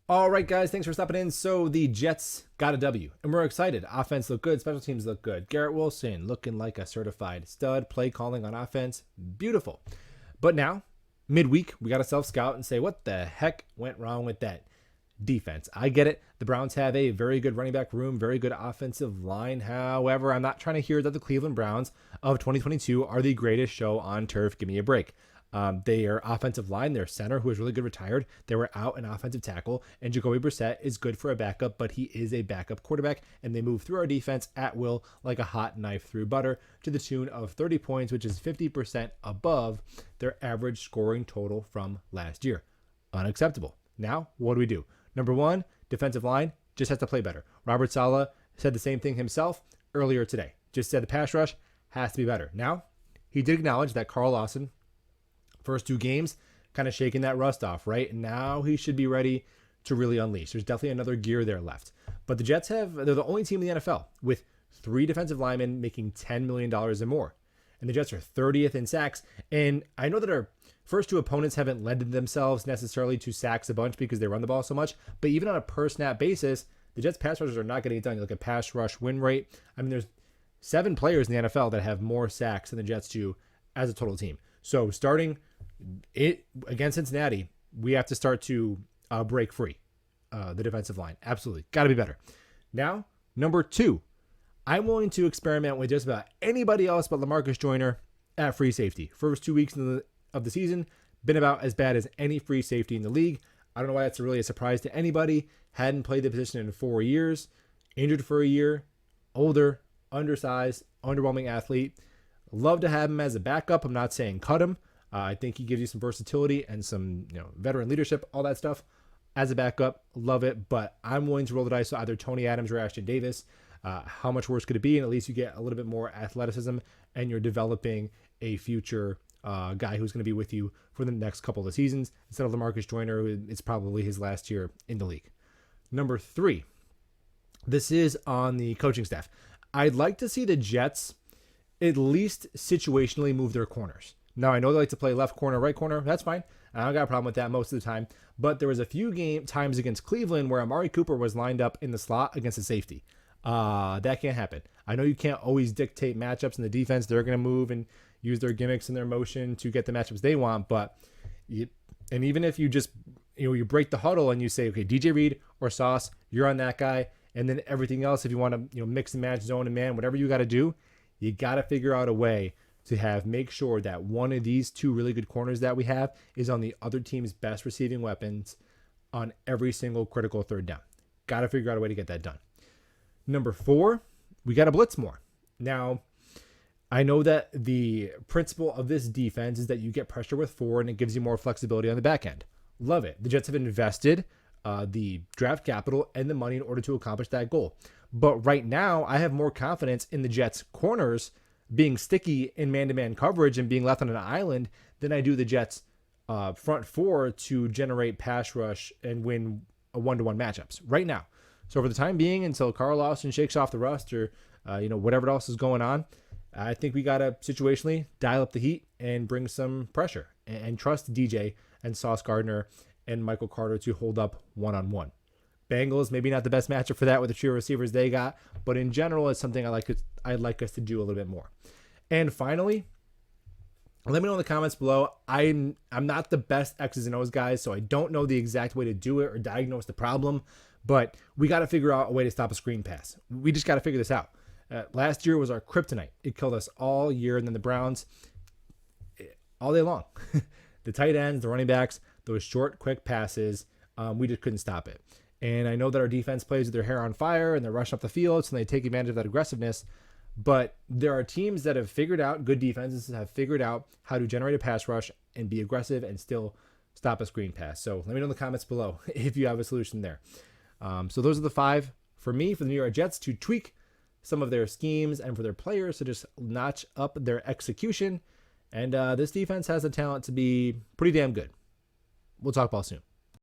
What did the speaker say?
All right, guys, thanks for stopping in. So the Jets got a W, and we're excited. Offense looked good, special teams look good. Garrett Wilson looking like a certified stud, play calling on offense, beautiful. But now, midweek, we got to self-scout and say, what the heck went wrong with that defense? I get it. The Browns have a very good running back room, very good offensive line. However, I'm not trying to hear that the Cleveland Browns of 2022 are the greatest show on turf. Give me a break. Their offensive line, their center, who is really good, retired. They were out an offensive tackle, and Jacoby Brissett is good for a backup, but he is a backup quarterback, and they move through our defense at will like a hot knife through butter to the tune of 30 points, which is 50% above their average scoring total from last year. Unacceptable. Now, what do? Number one, defensive line just has to play better. Robert Saleh said the same thing himself earlier today. Just said the pass rush has to be better. Now, he did acknowledge that Carl Lawson, first two games, kind of shaking that rust off, right? And now he should be ready to really unleash. There's definitely another gear there left. But the Jets they're the only team in the NFL with 3 defensive linemen making $10 million or more. And the Jets are 30th in sacks. And I know that our first two opponents haven't lended themselves necessarily to sacks a bunch because they run the ball so much. But even on a per snap basis, the Jets pass rushers are not getting it done. You look at pass rush win rate. I mean, there's 7 players in the NFL that have more sacks than the Jets do as a total team. So starting it against Cincinnati, we have to start to break free the defensive line. Absolutely. Got to be better. Now, number 2, I'm willing to experiment with just about anybody else but LaMarcus Joyner at free safety. First 2 weeks of the season, been about as bad as any free safety in the league. I don't know why that's really a surprise to anybody. Hadn't played the position in 4 years, injured for a year, older, undersized, underwhelming athlete. Love to have him as a backup. I'm not saying cut him. I think he gives you some versatility and some veteran leadership, all that stuff. As a backup, love it, but I'm willing to roll the dice on either Tony Adams or Ashton Davis. How much worse could it be? And at least you get a little bit more athleticism, and you're developing a future guy who's going to be with you for the next couple of seasons instead of LaMarcus Joyner, who it's probably his last year in the league. Number 3, this is on the coaching staff. I'd like to see the Jets at least situationally move their corners. Now, I know they like to play left corner, right corner. That's fine. I don't got a problem with that most of the time. But there was a few times against Cleveland where Amari Cooper was lined up in the slot against a safety. That can't happen. I know you can't always dictate matchups in the defense. They're going to move and use their gimmicks and their motion to get the matchups they want. And even if you just, you break the huddle and you say, okay, DJ Reed or Sauce, you're on that guy. And then everything else, if you want to, mix and match zone and man, whatever you got to do, you got to figure out a way to make sure that one of these 2 really good corners that we have is on the other team's best receiving weapons on every single critical third down. Got to figure out a way to get that done. Number 4, we got to blitz more. Now, I know that the principle of this defense is that you get pressure with 4 and it gives you more flexibility on the back end. Love it. The Jets have invested the draft capital and the money in order to accomplish that goal. But right now, I have more confidence in the Jets' corners being sticky in man-to-man coverage and being left on an island than I do the Jets' front 4 to generate pass rush and win a 1-to-1 matchups right now. So for the time being, until Carl Lawson shakes off the rust or whatever else is going on, I think we got to situationally dial up the heat and bring some pressure and trust DJ and Sauce Gardner and Michael Carter to hold up one-on-one. Bengals, maybe not the best matchup for that with the trio receivers they got, but in general, it's something I'd like us to do a little bit more. And finally, let me know in the comments below. I'm not the best X's and O's guy, so I don't know the exact way to do it or diagnose the problem, but we got to figure out a way to stop a screen pass. We just got to figure this out. Last year was our kryptonite. It killed us all year, and then the Browns, all day long. The tight ends, the running backs, those short, quick passes, we just couldn't stop it. And I know that our defense plays with their hair on fire and they're rushing up the field, so they take advantage of that aggressiveness. But there are teams that have figured out, good defenses have figured out how to generate a pass rush and be aggressive and still stop a screen pass. So let me know in the comments below if you have a solution there. So those are the 5 for me, for the New York Jets, to tweak some of their schemes and for their players to just notch up their execution. And this defense has the talent to be pretty damn good. We'll talk ball soon.